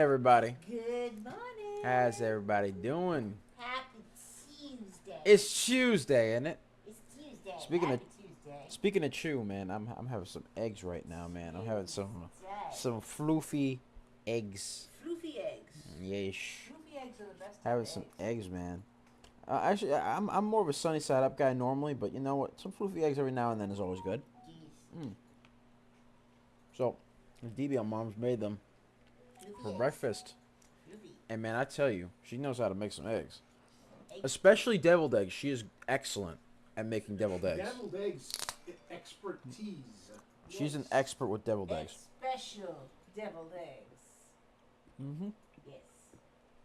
Everybody, Good morning. how's everybody doing? Happy Tuesday. It's Tuesday, isn't it? It's Tuesday. Speaking of Happy Tuesday. speaking of chew, man, I'm having some eggs right now, man. I'm having Tuesday. some floofy eggs. Floofy eggs. Yeesh. Floofy eggs are the best. Having some eggs, man. Actually, I'm more of a sunny side up guy normally, but you know what? Some floofy eggs every now and then is always good. Jeez. Mm. So, DB mom's made them Floofy for eggs. breakfast, Floofy. and man, I tell you, she knows how to make some eggs. Eggs. Especially deviled eggs. She is excellent at making deviled eggs. Deviled eggs expertise. She's an expert with deviled eggs. Special deviled eggs. Mm-hmm. Yes.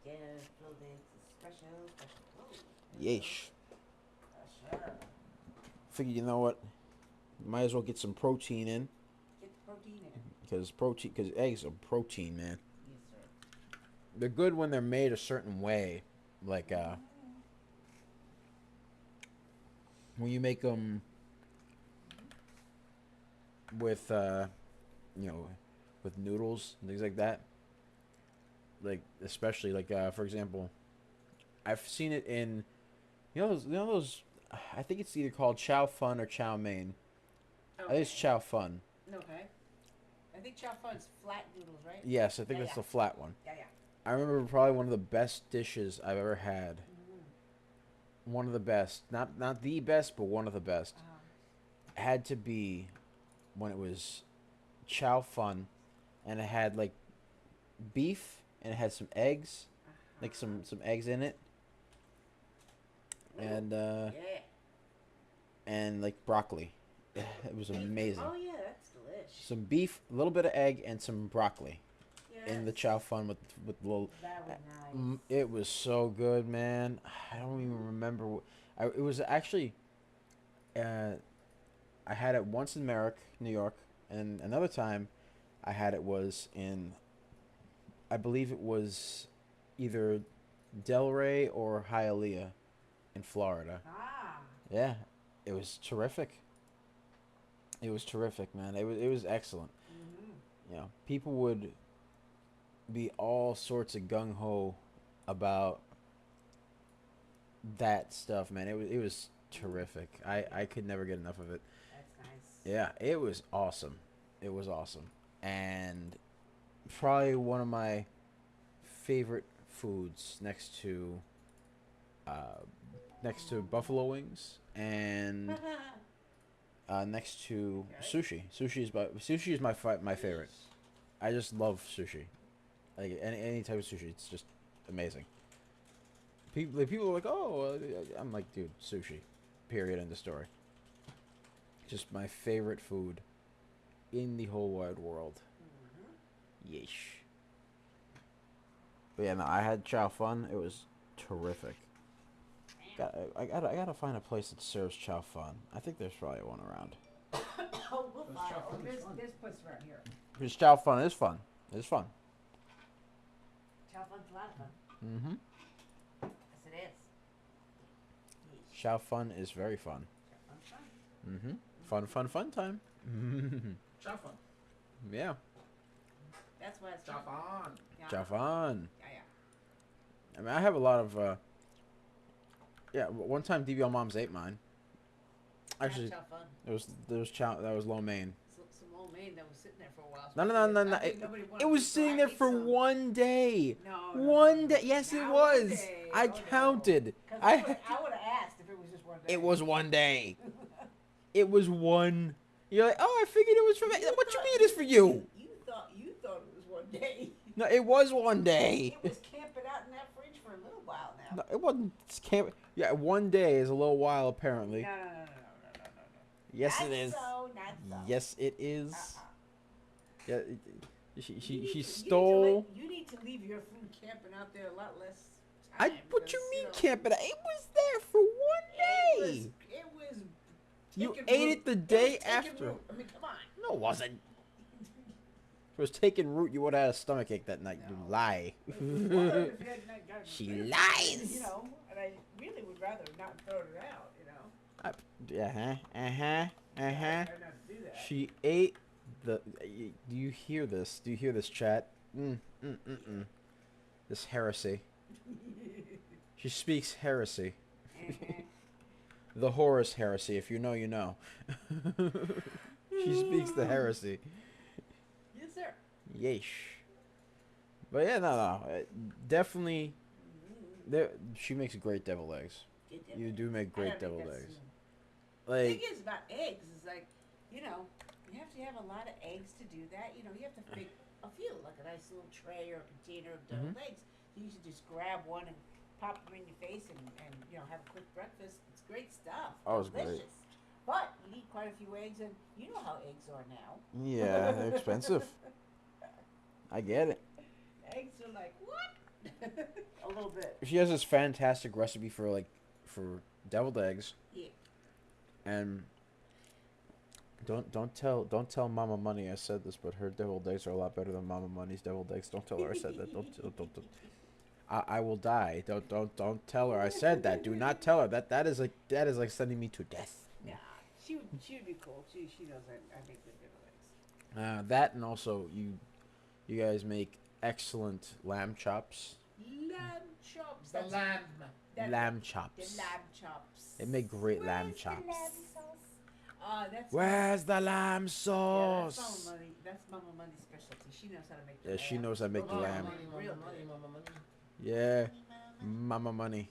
Deviled eggs is special. Oh. Yeesh. Sure. Figured, you know what? Might as well get some protein in. Get the protein in. Because eggs are protein, man. Yes, sir. They're good when they're made a certain way. Like, when you make them with, with noodles and things like that. Like, especially, like, for example, I've seen it in, those, I think it's either called chow fun or chow mein. I think it's chow fun. Okay. I think chow fun's flat noodles, right? Yes, I think Yeah, that's yeah. the flat one. Yeah, yeah. I remember probably one of the best dishes I've ever had. One of the best. Not the best, but one of the best. Had to be when it was chow fun, and it had like beef, and it had some eggs, like some eggs in it, and Yeah. and like broccoli. It was amazing. Oh yeah, that's delish. Some beef, a little bit of egg, and some broccoli in the Yes. chow fun with little. That was nice. It was so good, man. I don't even remember. It was actually. I had it once in Merrick, New York, and another time, I had it was in. I believe it was, either Delray or Hialeah, in Florida. Ah. Yeah, it was terrific. It was terrific, man. It was excellent. You know, people would be all sorts of gung ho about that stuff, man. It was terrific. I could never get enough of it. That's nice. Yeah, it was awesome. It was awesome. And probably one of my favorite foods next to buffalo wings and next to sushi. Sushi is my favorite. I just love sushi. Like any type of sushi, it's just amazing. People are like, oh, I'm like, dude, sushi. Period. End of story. Just my favorite food in the whole wide world. Yeesh. But yeah, no, I had chow fun. It was terrific. I gotta find a place that serves chow fun. I think there's probably one around. Oh, we'll Those find chow it. fun is There's fun. place around here. Because chow fun is fun. It's fun. Chow fun's a lot of fun. Mm-hmm. Yes, it is. Chow fun is very fun. Chow fun's fun. Mm-hmm. Fun time. Chow fun. Yeah. That's why it's Chow fun. fun. Yeah. Chow fun. Yeah, yeah. I mean, I have a lot of. Yeah, one time DBL moms ate mine. Actually, Chow fun. there was chow that was lo mein. Some old maid that was sitting there for a while. No. I think nobody wanted It was to, so sitting I there ate for some. 1 day. No. One day. Yes, it Not was. 1 day. I Oh, no. counted. 'Cause I I would have asked if it was just 1 day. It was 1 day. It was one. You're like, oh, I figured it was for me. What you mean it's for you? You thought it was 1 day. No, it was 1 day. It was camping out in that fridge for a little while now. No, it wasn't. Can't. Yeah, 1 day is a little while apparently. No. Yes, Not it is. So, not so. Yes, it is. Yeah, she You stole. need to leave your food camping out there a lot less I. time. What you because, mean know, camping? It was there for 1 day. It was. You taking ate root. it the It was day taking after. root. I mean, come on. No, it wasn't. If it was taking root, you would have had a stomachache that night. You No. lie. If you had not gotten She rid of it, lies. You know, and I really would rather not throw it out. You know. Uh-huh. Try not to do that. She ate the. Do you hear this? Do you hear this, chat? This heresy. She speaks heresy. The Horus heresy. If you know, you know. She speaks the heresy. Yes, sir. Yeesh. But yeah, no. Definitely. There, she makes great deviled eggs. You do make great deviled eggs. The Like, thing is about eggs is like, you know, you have to have a lot of eggs to do that. You know, you have to make a few, like a nice little tray or a container of deviled eggs. You should just grab one and pop them in your face and you know, have a quick breakfast. It's great stuff. oh, it's Delicious. great. But you need quite a few eggs, and you know how eggs are now. Yeah, they're expensive. I get it. Eggs are like, what? A little bit. She has this fantastic recipe for deviled eggs. Yeah. And don't tell Mama Money I said this, but her deviled eggs are a lot better than Mama Money's deviled eggs. Don't tell her I said that. Don't. I will die. Don't tell her I said that. Do not tell her that is like sending me to death. Nah, she would be cool. She knows I make good deviled eggs. That, and also you guys make excellent lamb chops. Lamb chops. The lamb. Lamb chops. The lamb chops. They make great lamb chops. The lamb sauce? That's Where's the lamb yeah, sauce? that's Mama Money's specialty. She knows how to make. Yeah, she knows how to make the Mama lamb. money, Real Mama money. Yeah, Mama Money.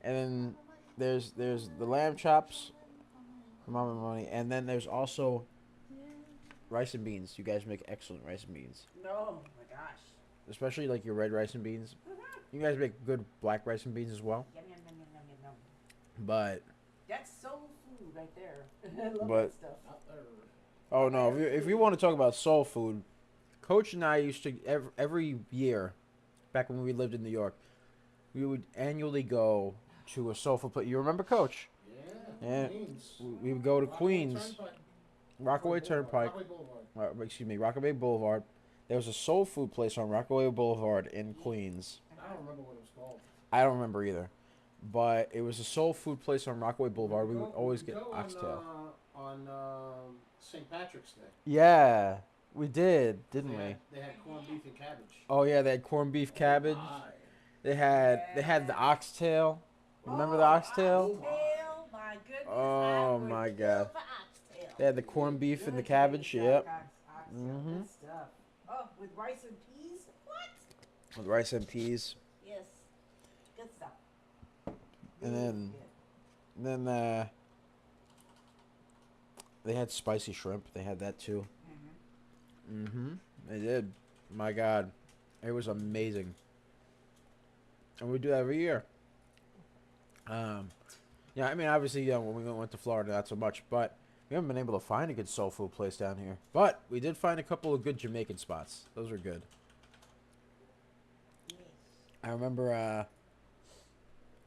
And then there's the lamb chops, Mama Money, and then there's also rice and beans. You guys make excellent rice and beans, No, my gosh. especially like your red rice and beans. You guys make good black rice and beans as well. Yum, yum, yum, yum, yum, yum, yum. But That's soul food right there. I love But- that stuff. Out there. oh no, if you want to talk about soul food, Coach and I used to every year, back when we lived in New York, we would annually go to a soul food place. You remember, Coach? Yeah. Yeah. Queens. We would go to Rockaway Queens, Turnpike. Rockaway Turnpike. Rockaway Boulevard. Excuse me, Rockaway Boulevard. There was a soul food place on Rockaway Boulevard in Queens. I don't remember what it was called. I don't remember either, but it was a soul food place on Rockaway Boulevard. We would always get go oxtail. On St. Patrick's Day. Yeah, we did, didn't we? They had corned beef and cabbage. Oh yeah, they had corned beef cabbage. My. They had the oxtail. Remember the oxtail? Oxtail, my goodness. Oh, I would my kill God. for oxtail. They had the corned beef and the Good cabbage. old Yep. oxtail, Mhm. Good stuff. Oh, with rice and peas? What? With rice and peas. Yes. Good stuff. And Really then- good. Then they had spicy shrimp. They had that too. They did. My God, it was amazing. And we do that every year. Yeah, I mean, obviously, yeah, when we went to Florida, not so much, but we haven't been able to find a good soul food place down here. But we did find a couple of good Jamaican spots. Those were good. Yes. I remember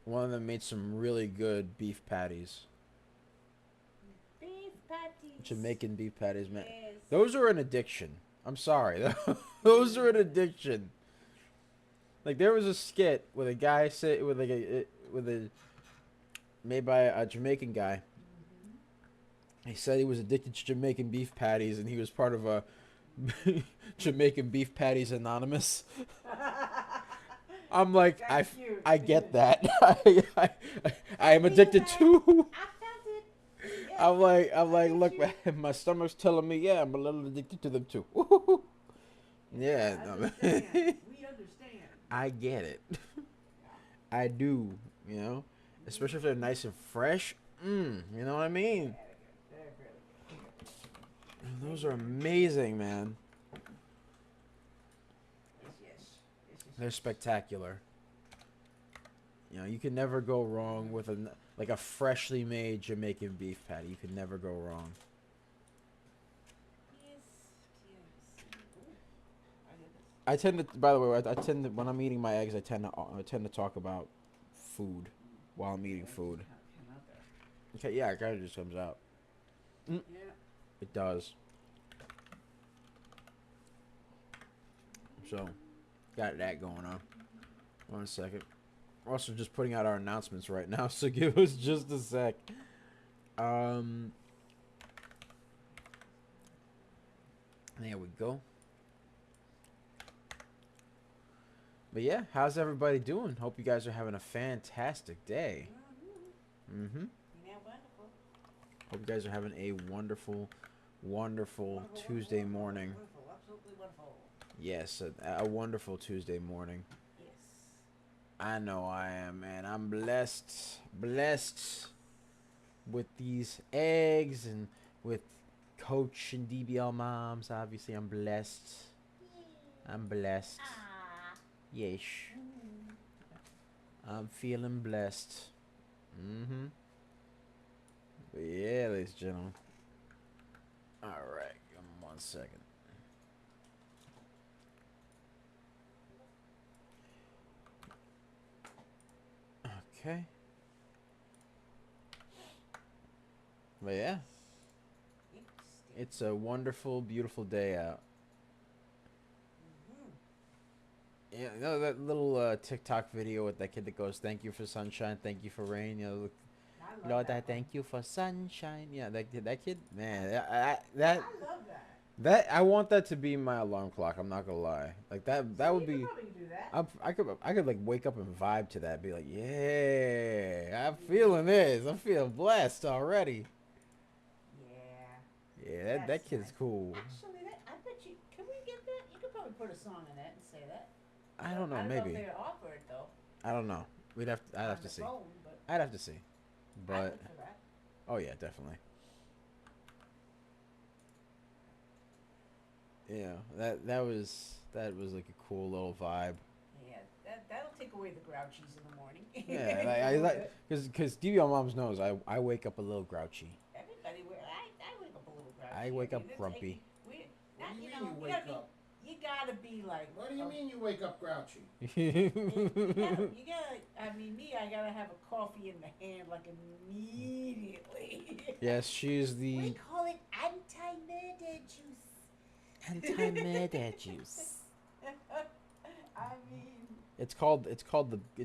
one of them made some really good beef patties. Beef patties. Jamaican beef patties, man. Yes. Those are an addiction. I'm sorry. Those are an addiction. Like, there was a skit with a guy made by a Jamaican guy. He said he was addicted to Jamaican beef patties, and he was part of a Jamaican Beef Patties Anonymous. I'm like, That's cute. I get that. I am addicted too. I felt it. Yes. I'm like, look, Cute. my stomach's telling me, yeah, I'm a little addicted to them too. Yeah, I no, understand. We understand. I get it. I do, you know, especially if they're nice and fresh. You know what I mean? Very good. And those are amazing, man. Yes. They're spectacular. You know, you can never go wrong with a freshly made Jamaican beef patty. You can never go wrong. I tend to, by the way, I tend to, when I'm eating my eggs, I tend to talk about food while I'm eating food. Okay, yeah, it kind of just comes out. Yeah. It does. So, got that going on. 1 second. We're also just putting out our announcements right now, so give us just a sec. There we go. But yeah, how's everybody doing? Hope you guys are having a fantastic day. Mm-hmm. Yeah, wonderful. Hope you guys are having a wonderful, wonderful Tuesday morning. Wonderful, absolutely wonderful. Yes, a wonderful Tuesday morning. Yes. I know I am, man. I'm blessed with these eggs and with Coach and DBL moms. Obviously, I'm blessed. I'm blessed. Ah. Yes. I'm feeling blessed. Mm-hmm. But yeah, ladies and gentlemen. Alright, give me 1 second. Okay. But yeah, it's a wonderful, beautiful day out. Yeah, you know that little TikTok video with that kid that goes, "Thank you for sunshine, thank you for rain." You know, I love Lord, I that thank you for sunshine. Yeah, that kid, man, I love that. that I want that to be my alarm clock. I'm not gonna lie, like that So would you be. could probably do that. I could like wake up and vibe to that. Be like, yeah, I'm feeling this. I'm feeling blessed already. Yeah. Yeah, that That's kid's nice. cool. Actually, I bet you. Can we get that? You could probably put a song in that and say that. I don't know, I don't know maybe. if they offer it though. I don't know. I'd On have to the see. phone, but I'd have to see. I But would for that. oh yeah, definitely. Yeah, that was like a cool little vibe. Yeah, that'll take away the grouchies in the morning. Yeah, A little like bit. because DBL moms knows I wake up a little grouchy. Everybody, I wake up a little grouchy. I wake up it's grumpy. We, What not, do you you mean know, you you wake gotta up? be, you gotta be like. What do you mean you wake up grouchy? You gotta. I mean, me. I gotta have a coffee in the hand like immediately. Yes, she's We the call it anti-murder juice. anti-murder juice. I mean, It's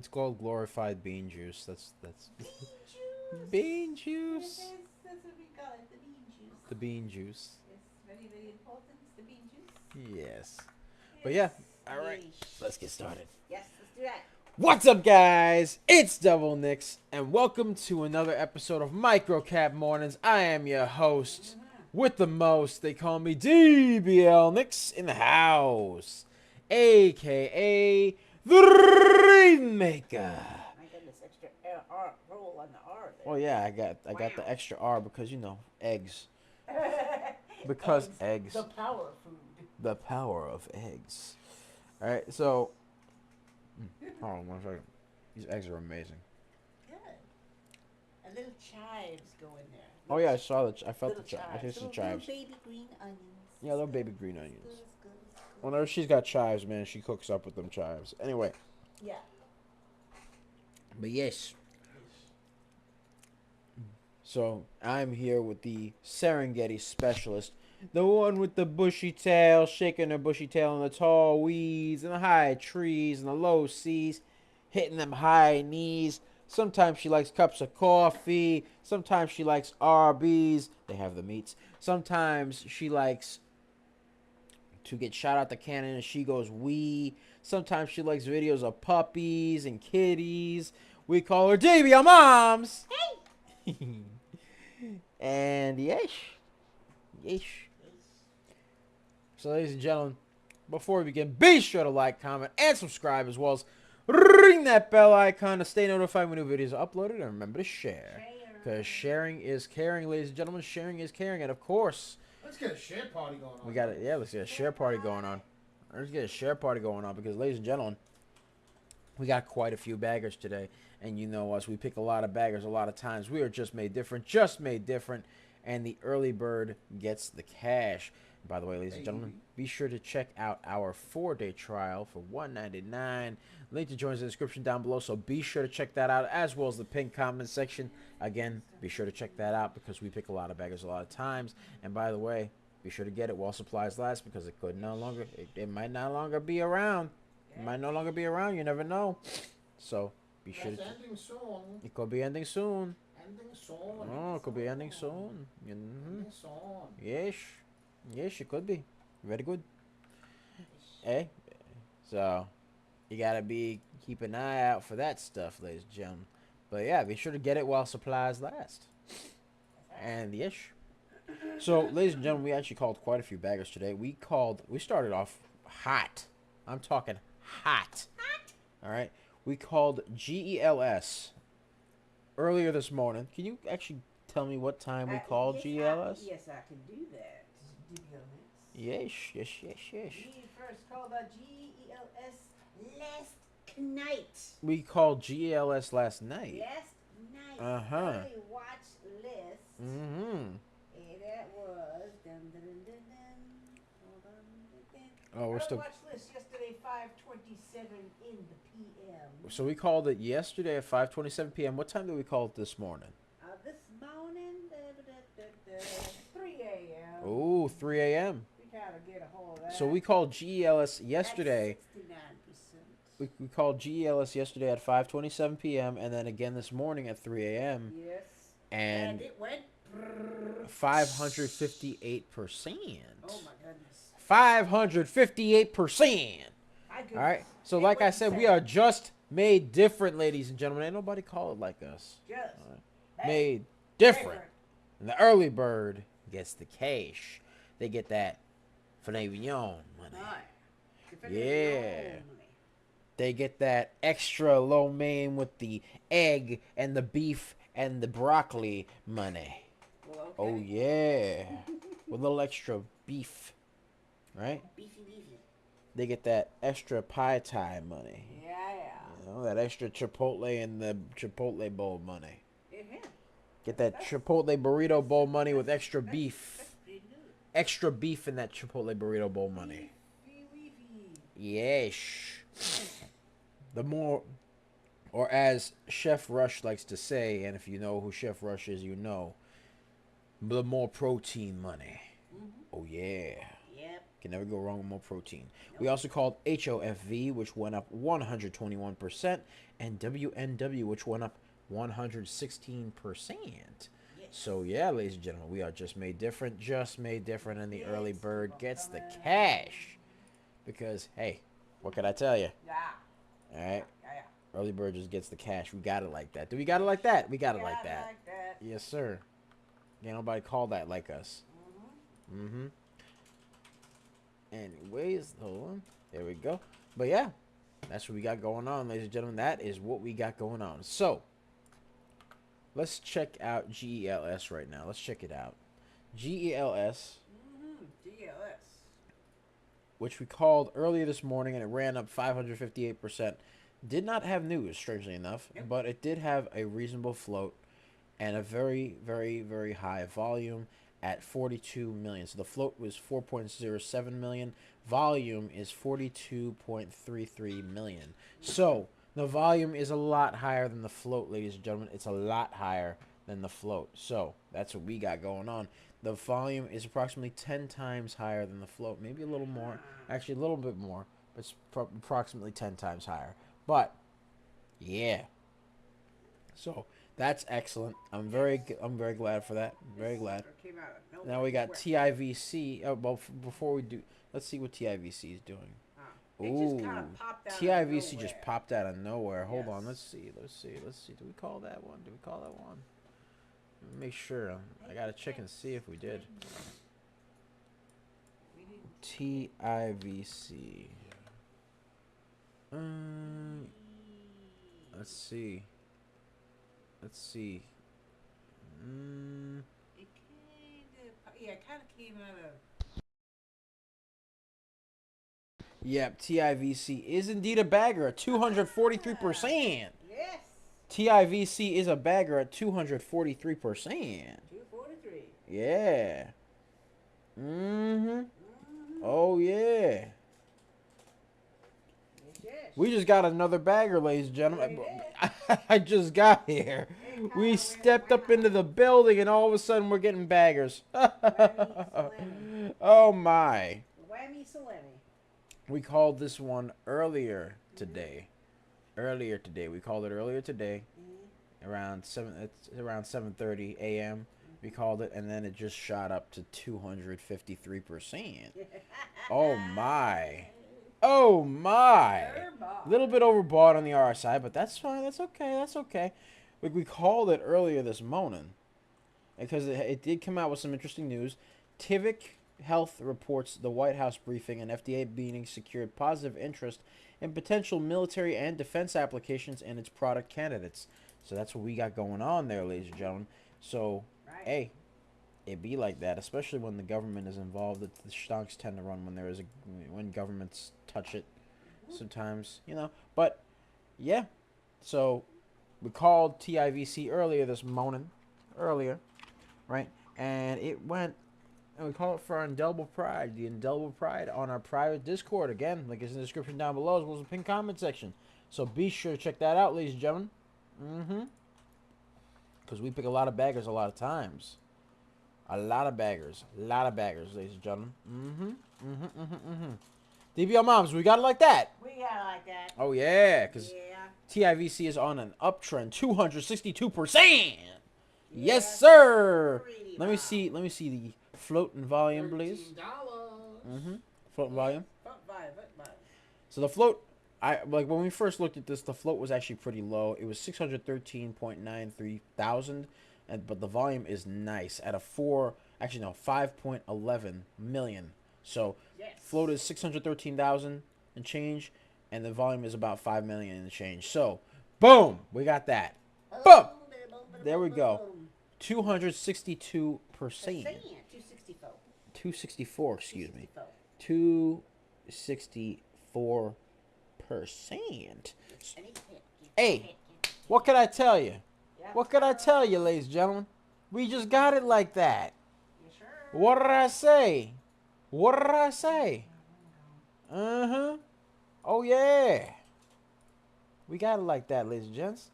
called glorified bean juice. That's bean juice. bean juice. That's what we call it, the bean juice. The bean juice. It's very, very important, the bean juice. Yes. But yeah, Yes. all right. Yeesh. Let's get started. Yes, let's do that. What's up, guys? It's Devil Nix, and welcome to another episode of Microcap Mornings. I am your host with the most. They call me DBL Nix in the house, aka the Rainmaker. My goodness, extra R roll on the R there. Oh yeah, I got the extra R because eggs. Because eggs. The power of food. The power of eggs. All right, so hold on 1 second. These eggs are amazing. Good. And little chives go in there. Oh yeah, I saw I felt Little the chives. I chives. tasted the Little chives. baby green onions. Yeah, little baby green onions. Good, good, good. Whenever she's got chives, man, she cooks up with them chives. Anyway, Yeah. but yes. So I'm here with the Serengeti specialist, the one with the bushy tail, shaking her bushy tail in the tall weeds and the high trees and the low seas, hitting them high knees. Sometimes she likes cups of coffee. Sometimes she likes RBs. They have the meats. Sometimes she likes to get shot out the cannon and she goes wee. Sometimes she likes videos of puppies and kitties. We call her DBL Moms. Hey. And yesh. So, ladies and gentlemen, before we begin, be sure to like, comment, and subscribe, as well as ring that bell icon to stay notified when new videos are uploaded. And remember to share, because sharing is caring, ladies and gentlemen. Sharing is caring, and of course, Let's get a share party going on. we got it. Yeah, let's get a share party going on. Let's get a share party going on because, ladies and gentlemen, we got quite a few baggers today. And you know us, we pick a lot of baggers a lot of times. We are just made different. And the early bird gets the cash. And by the way, ladies and gentlemen, be sure to check out our 4-day trial for $1.99. Link to join is in the description down below. So be sure to check that out, as well as the pinned comment section. Again, be sure to check that out because we pick a lot of baggers a lot of times. And by the way, be sure to get it while supplies last because it might no longer be around. It might no longer be around. You never know. So be sure to. Ending soon. It could be ending soon. Ending soon. Oh, it could be ending soon. Ending soon. Yes, it could be. Very good. Eh? So, You gotta keep an eye out for that stuff, ladies and gentlemen. But yeah, be sure to get it while supplies last. And ish. So, ladies and gentlemen, we actually called quite a few baggers today. We started off hot. I'm talking hot. All right. We called GELS earlier this morning. Can you actually tell me what time we called GELS? Yes, I can do that. Yes. We first called GELS last night. We called GELS last night. Uh-huh. Early watch list. Mm-hmm. And that was hold on. Oh, we're still. Watch list yesterday, 5:27 in the PM. So we called it yesterday at 5:27 p.m. What time did we call it this morning? This morning, 3 a.m. Oh, 3 a.m. We gotta get a hold of that. So we called GELS yesterday. 69%. We called GELS yesterday at 5:27 p.m. and then again this morning at 3 a.m. Yes. And it went 558%. Oh my goodness. 558%. All right. So like I said, we are just just made different, ladies and gentlemen. Ain't nobody call it like us. Made different. And the early bird gets the cash. They get that filet mignon money. Yeah. They get that extra lo mein with the egg and the beef and the broccoli money. Well, okay. Oh, yeah. With a little extra beef. Right? Beefy. They get that extra pie tie money. Yeah. You know, that extra chipotle in the chipotle bowl money. Yeah. Get that chipotle burrito bowl money with extra beef. That's pretty good. Extra beef in that chipotle burrito bowl money. Yes. The more, or as Chef Rush likes to say, and if you know who Chef Rush is, you know, the more protein money. Oh, yeah. Yep. Can never go wrong with more protein. Nope. We also called HOFV, which went up 121%, and WNW, which went up 116%. Yes. So, yeah, ladies and gentlemen, we are just made different, and the early bird gets the cash. Because, hey, what can I tell you? Yeah. All right? Yeah. Early bird just gets the cash. We got it like that. Do we got it like that? We got it like that. Yes, sir. Ain't nobody call that like us. Anyways, hold on. There we go. But yeah, that's what we got going on, ladies and gentlemen. That is what we got going on. So, let's check out GELS right now. Let's check it out. GELS. GELS. Which we called earlier this morning, and it ran up 558%. Did not have news, strangely enough, but it did have a reasonable float and a very, very, very high volume at 42 million. So the float was 4.07 million. Volume is 42.33 million. So the volume is a lot higher than the float, ladies and gentlemen. It's a lot higher than the float. So that's what we got going on. The volume is approximately 10 times higher than the float. Maybe a little more. Actually, a little bit more. But it's approximately 10 times higher. But, yeah. So, that's excellent. I'm very glad for that. I'm very glad. Now we got TIVC. Oh, well, before we do, let's see what TIVC is doing. Ooh, TIVC just popped out of nowhere. Hold on. Let's see. Do we call that one? Make sure. I gotta check and see if we did. TIVC. Let's see. It kind of came out of. Yep, TIVC is indeed a bagger at 243%. Yes. TIVC is a bagger at 243%. 243. Yeah. Oh, yeah. Yes. We just got another bagger, ladies and gentlemen. I just got here. We stepped up into the building, and all of a sudden, we're getting baggers. Oh, my. Whammy salami. We called this one earlier today. We called it earlier today. Around 7:30 a.m. We called it, and then it just shot up to 253%. Oh my. Oh my! Irma. A little bit overbought on the RSI, but that's fine. That's okay. That's okay. We called it earlier this morning because it did come out with some interesting news. Tivic Health reports the White House briefing and FDA meeting secured positive interest in potential military and defense applications in its product candidates. So that's what we got going on there, ladies and gentlemen. So, Right. hey, it be like that, especially when the government is involved. The stonks tend to run when governments touch it. Sometimes, But yeah, so we called TIVC earlier this morning, right? And it went, and we call it for our indelible pride, the indelible pride on our private Discord. Again, like it's in the description down below, as well as the pinned comment section. So be sure to check that out, ladies and gentlemen. Because we pick a lot of baggers a lot of times. A lot of baggers, ladies and gentlemen. DBL Moms, we got it like that. We got it like that. Oh yeah, because Yeah. TIVC is on an uptrend, 262%. Yes, sir. Pretty Let me much. see the float and volume, please. $13. Float and volume. Fuck by. So the float, when we first looked at this, the float was actually pretty low. It was 613.93 thousand, but the volume is nice at 5.11 million. So Yes. float is 613,000 and change, and the volume is about 5 million and change. So, boom, we got that. Boom. There we go. 262%. 264. 264, excuse me. 264. 264%. Hey, what can I tell you? What can I tell you, ladies and gentlemen? We just got it like that. Yes, sir. What did I say? What did I say? Uh-huh. Oh, yeah. We got it like that, ladies and gents.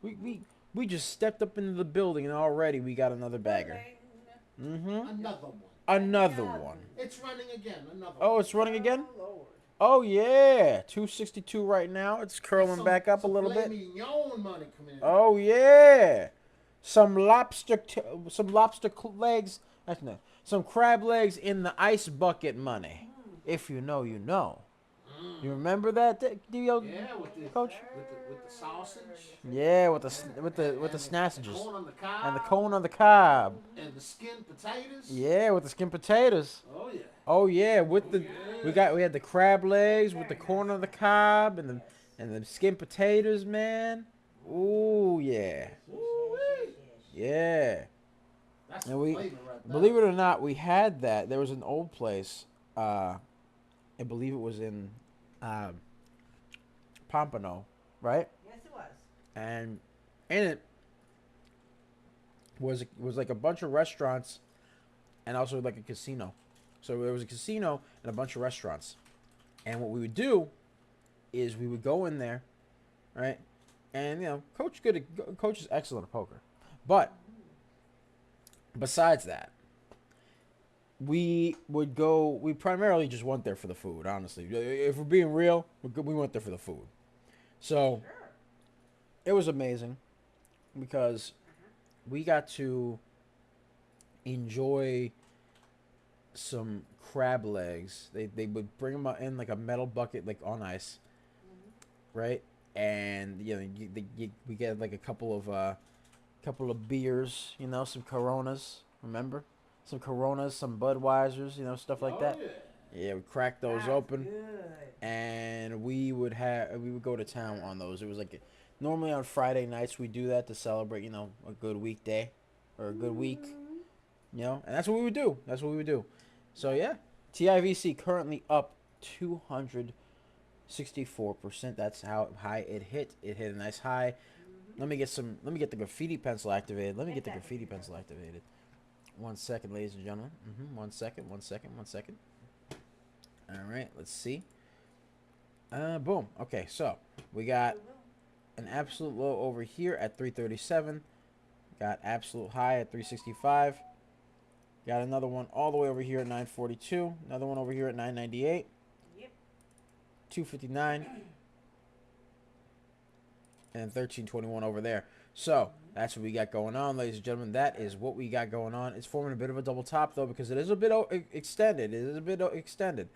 We just stepped up into the building, and already we got another bagger. Another one. Another one. It's running again. Another Oh, one. it's running again? Oh, Lord. Oh, yeah. 262 right now. It's curling Some- back up a some little filet bit. mignon money coming in. Oh, yeah. Some lobster legs. Actually, no. Some crab legs in the ice bucket money. If you know, you know. You remember that, DL Yeah, with the Coach? with the sausage. Yeah, with the The snassages corn on the cob. and the cone on the cob. And the skinned potatoes. Yeah, with the skin potatoes. Oh yeah. Oh yeah, with the we had the crab legs with the corn on the cob and the skin potatoes, man. Ooh yeah, yeah. That's And the we flavor right there. believe it or not, we had that. There was an old place. I believe it was in Pompano, right? Yes, it was. And in it was like a bunch of restaurants and also like a casino. So there was a casino and a bunch of restaurants. And what we would do is we would go in there, right? And Coach is excellent at poker. But besides that, we primarily just went there for the food, honestly. If we're being real, we went there for the food. So Sure. it was amazing because we got to enjoy some crab legs. They would bring them in like a metal bucket, like on ice, right? And we get like a couple of beers, some Coronas. Remember, some Coronas, some Budweisers, stuff like that. Yeah. Yeah, we cracked those That's open. Good. And we would go to town on those. It was like normally on Friday nights we do that to celebrate, a good weekday or a good week, and that's what we would do. So yeah, TIVC currently up 264%. That's how high it hit. It hit a nice high. Let me get the graffiti pencil activated. 1 second, ladies and gentlemen. 1 second. All right, let's see. Boom. Okay, so we got an absolute low over here at 337. Got absolute high at 365. Got another one all the way over here at 942. Another one over here at 998. Yep. 259. And 1321 over there. So that's what we got going on, ladies and gentlemen. That is what we got going on. It's forming a bit of a double top though because it is a bit extended.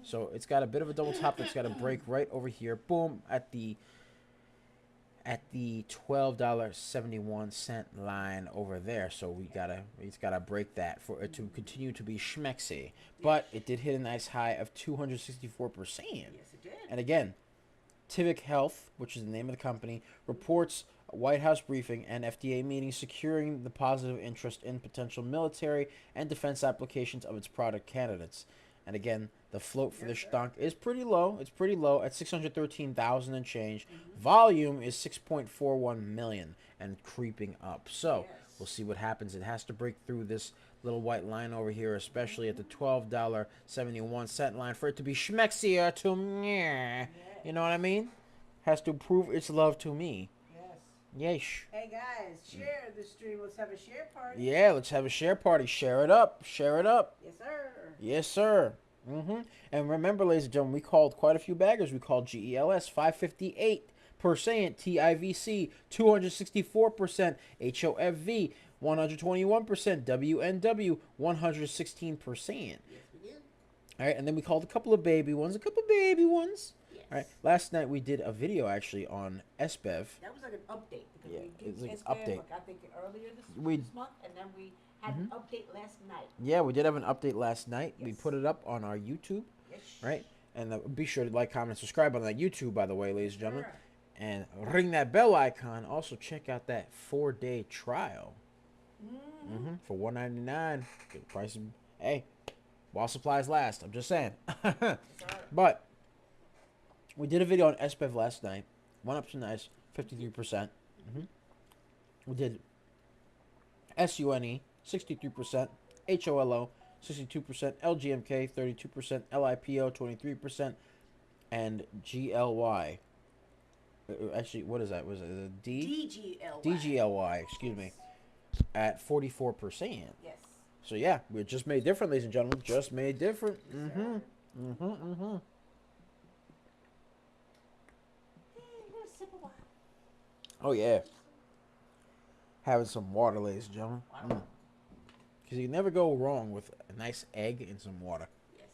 So it's got a bit of a double top that's got a break right over here. Boom, at the $12.71 line over there. So it's gotta break that for it to continue to be schmexy. But it did hit a nice high of 264%. Yes, it did. And again, Tivic Health, which is the name of the company, reports a White House briefing and FDA meeting securing the positive interest in potential military and defense applications of its product candidates. And again, the float for this stonk is pretty low. It's pretty low at 613,000 and change. Volume is 6.41 million and creeping up. So we'll see what happens. It has to break through this little white line over here, especially at the $12.71 line for it to be schmexier to me. You know what I mean? Has to prove its love to me. Yes. Yeesh. Hey guys, share the stream. Let's have a share party. Yeah, let's have a share party. Share it up. Share it up. Yes, sir. Yes, sir. And remember, ladies and gentlemen, we called quite a few baggers. We called GELS 558%, TIVC 264%, HOFV 121%, WNW 116%. Yes, we did. All right, and then we called a couple of baby ones. All right, last night we did a video actually on SBEV. That was like an update because Yeah, we it's did like an SBEV, update. like I think earlier this We- month, and then we had an update last night. Yeah, we did have an update last night. We Yes. put it up on our YouTube, Yes. right? And be sure to like, comment, and subscribe on that YouTube, by the way, ladies and gentlemen. Sure. And ring that bell icon. Also, check out that 4-day trial for $199. Good price. Hey, while supplies last. I'm just saying. But we did a video on SBEV last night. Went up to nice 53%. We did SUNE 63%, HOLO 62%, LGMK 32%, LIPO 23%, and GLY. Actually, what is that? Was it a D? DGLY, excuse me, at 44%. Yes. So yeah, we're just made different, ladies and gentlemen. Just made different. Hey, you want a sip of water? Oh yeah. Having some water, ladies and gentlemen. Because you can never go wrong with a nice egg and some water. Yes.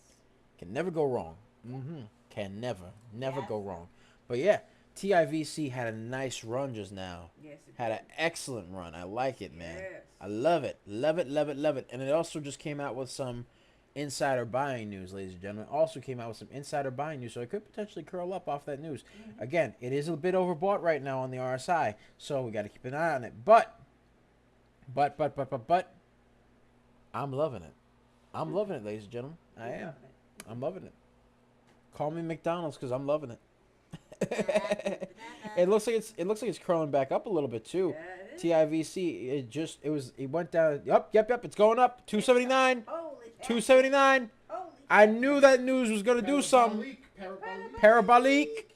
Can never go wrong. Can never go wrong. But yeah, TIVC had a nice run just now. Yes, it Had did. an excellent run. I like it, man. Yes. I love it. Love it, love it, love it. And it also just came out with some insider buying news, ladies and gentlemen. Also came out with some insider buying news, so it could potentially curl up off that news. Again, it is a bit overbought right now on the RSI, so we got to keep an eye on it. But, I'm loving it. I'm loving it, ladies and gentlemen. I am. I'm loving it. Call me McDonald's because I'm loving it. It looks like it's curling back up a little bit too. Yeah, it is. TIVC, it went down. Yep, it's going up. 279. Holy cow. 279. Holy I knew that news was gonna do something. Parabolique.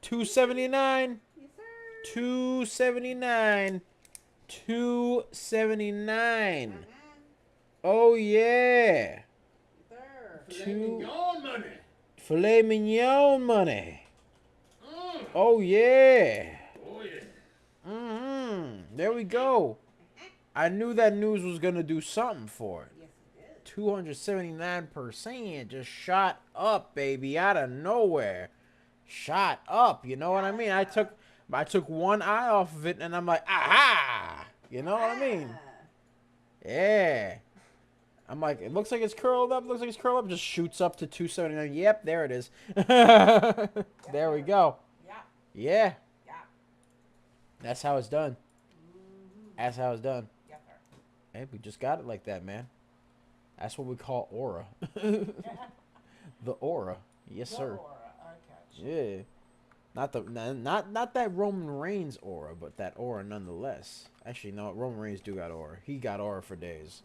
279. Yes, sir. 279. 279. Oh yeah. Sir. Filet mignon money. Oh yeah. There we go. I knew that news was gonna do something for it. Yes, it did. 279% just shot up, baby, out of nowhere. Shot up, you know what I mean? I took one eye off of it and I'm like, aha! You know what I mean? Yeah. I'm like, it looks like it's curled up, just shoots up to 279. Yep, there it is. There we go. Yeah. Yeah. Yeah. That's how it's done. That's how it's done. Yes, sir. Hey, we just got it like that, man. That's what we call aura. The aura. Yes, sir. Yeah. Not that Roman Reigns aura, but that aura nonetheless. Actually, no, Roman Reigns do got aura. He got aura for days.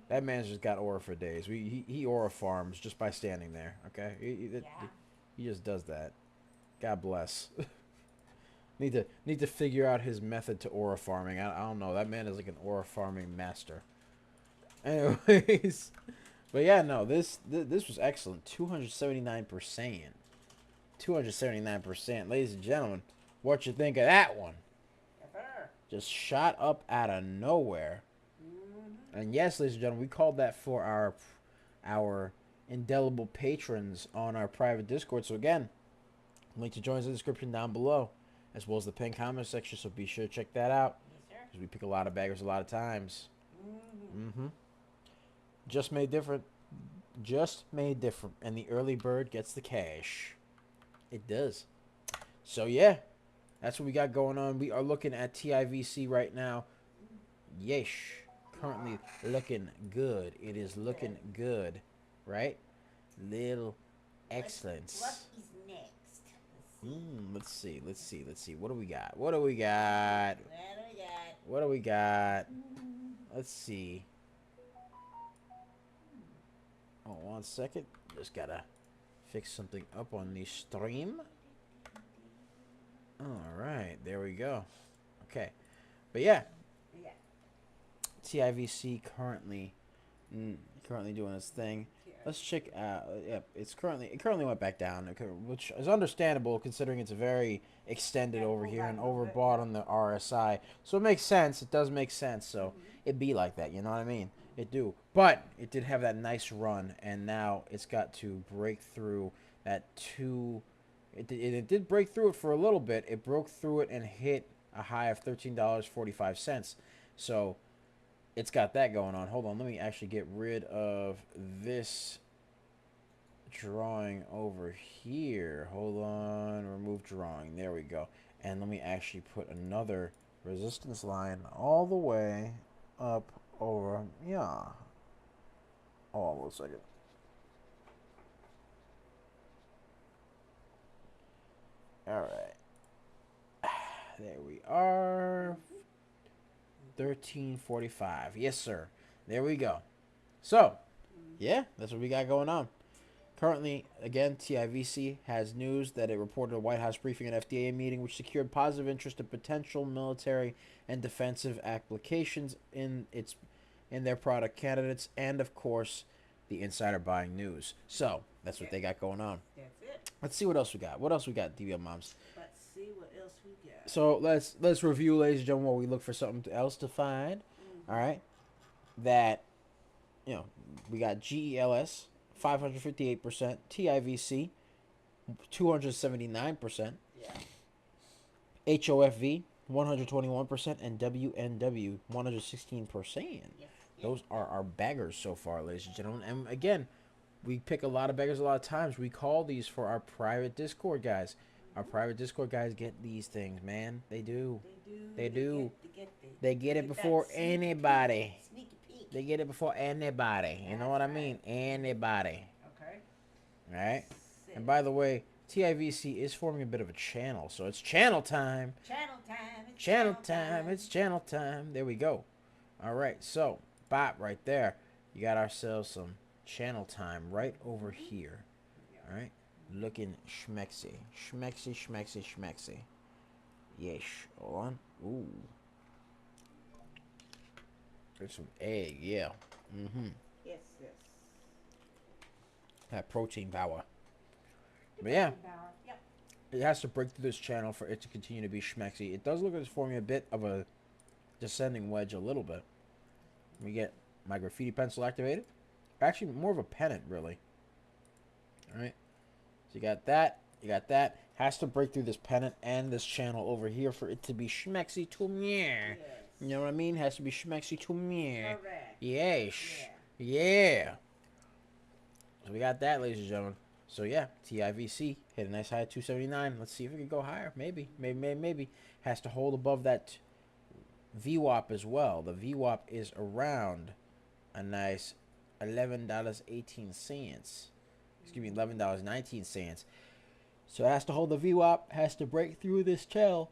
That man's just got aura for days. He aura farms just by standing there. Okay, he just does that. God bless. Need to figure out his method to aura farming. I don't know. That man is like an aura farming master. Anyways, but yeah, no, this was excellent. 279%. 279%. Ladies and gentlemen, what you think of that one? Yes, sir. Just shot up out of nowhere. And yes, ladies and gentlemen, we called that for our indelible patrons on our private Discord. So again, link to join is in the description down below, as well as the pinned comment section. So be sure to check that out, Yes, sir. because we pick a lot of baggers a lot of times. Mm-hmm. Just made different. Just made different, and the early bird gets the cash. It does. So yeah, that's what we got going on. We are looking at TIVC right now. Yesh. Currently looking good. It is looking good, right? Little excellence. What is next? Let's see. Let's see. Let's see. What do we got? What do we got? What do we got? What do we got? Let's see. Oh, 1 second. Just gotta fix something up on the stream. All right, there we go. Okay, but yeah, Yeah. TIVC currently doing its thing. Let's check out. Yep, it currently went back down, which is understandable considering it's very extended over here and overbought on the RSI. So it makes sense. It does make sense. So it be like that. You know what I mean? It do. But it did have that nice run, and now it's got to break through that two. It did break through it for a little bit. It broke through it and hit a high of $13.45. So it's got that going on. Hold on, let me actually get rid of this drawing over here. Hold on, remove drawing. There we go. And let me actually put another resistance line all the way up over. Yeah. Hold on a second. All right. There we are. 1345. Yes, sir. There we go. So, yeah, that's what we got going on. Currently, again, TIVC has news that it reported a White House briefing and FDA meeting which secured positive interest in potential military and defensive applications in their product candidates, and of course, the insider buying news. So, that's what they got going on. That's it. Let's see what else we got. What else we got, DBL Moms? Let's see what else we got. So let's review, ladies and gentlemen, while we look for something else to find. All right, that we got GELS 558%, TIVC 279%, Yeah. HOFV 121%, and WNW 116%. Yes. Those are our baggers so far, ladies and gentlemen. And again, we pick a lot of baggers a lot of times. We call these for our private Discord guys. Our private Discord guys get these things, man. They do. They do. They get it before anybody. Sneaky peek. They get it before anybody. You know what I mean? Anybody. Okay. All right? And by the way, TIVC is forming a bit of a channel. So it's channel time. Channel time. It's Channel time. It's channel time. There we go. All right. So, bop right there. You got ourselves some channel time right over here. All right? Looking schmexy. Schmexy, schmexy, schmexy. Yes. Hold on. Ooh. There's some egg, yeah. Mm-hmm. Yes, yes. That protein power. But yeah, Yep. it has to break through this channel for it to continue to be schmexy. It does look like it's forming a bit of a descending wedge a little bit. We get my graffiti pencil activated. Actually, more of a pennant, really. All right. So you got that. You got that. Has to break through this pennant and this channel over here for it to be schmexy to me. Yes. You know what I mean? Has to be schmexy to me. Correct. Yes. Yeah. Yeah. So we got that, ladies and gentlemen. So yeah, TIVC hit a nice high at 279. Let's see if it can go higher. Maybe. Maybe. Has to hold above that VWAP as well. The VWAP is around a nice $11.18. Excuse me, $11.19. So it has to hold the VWAP, has to break through this channel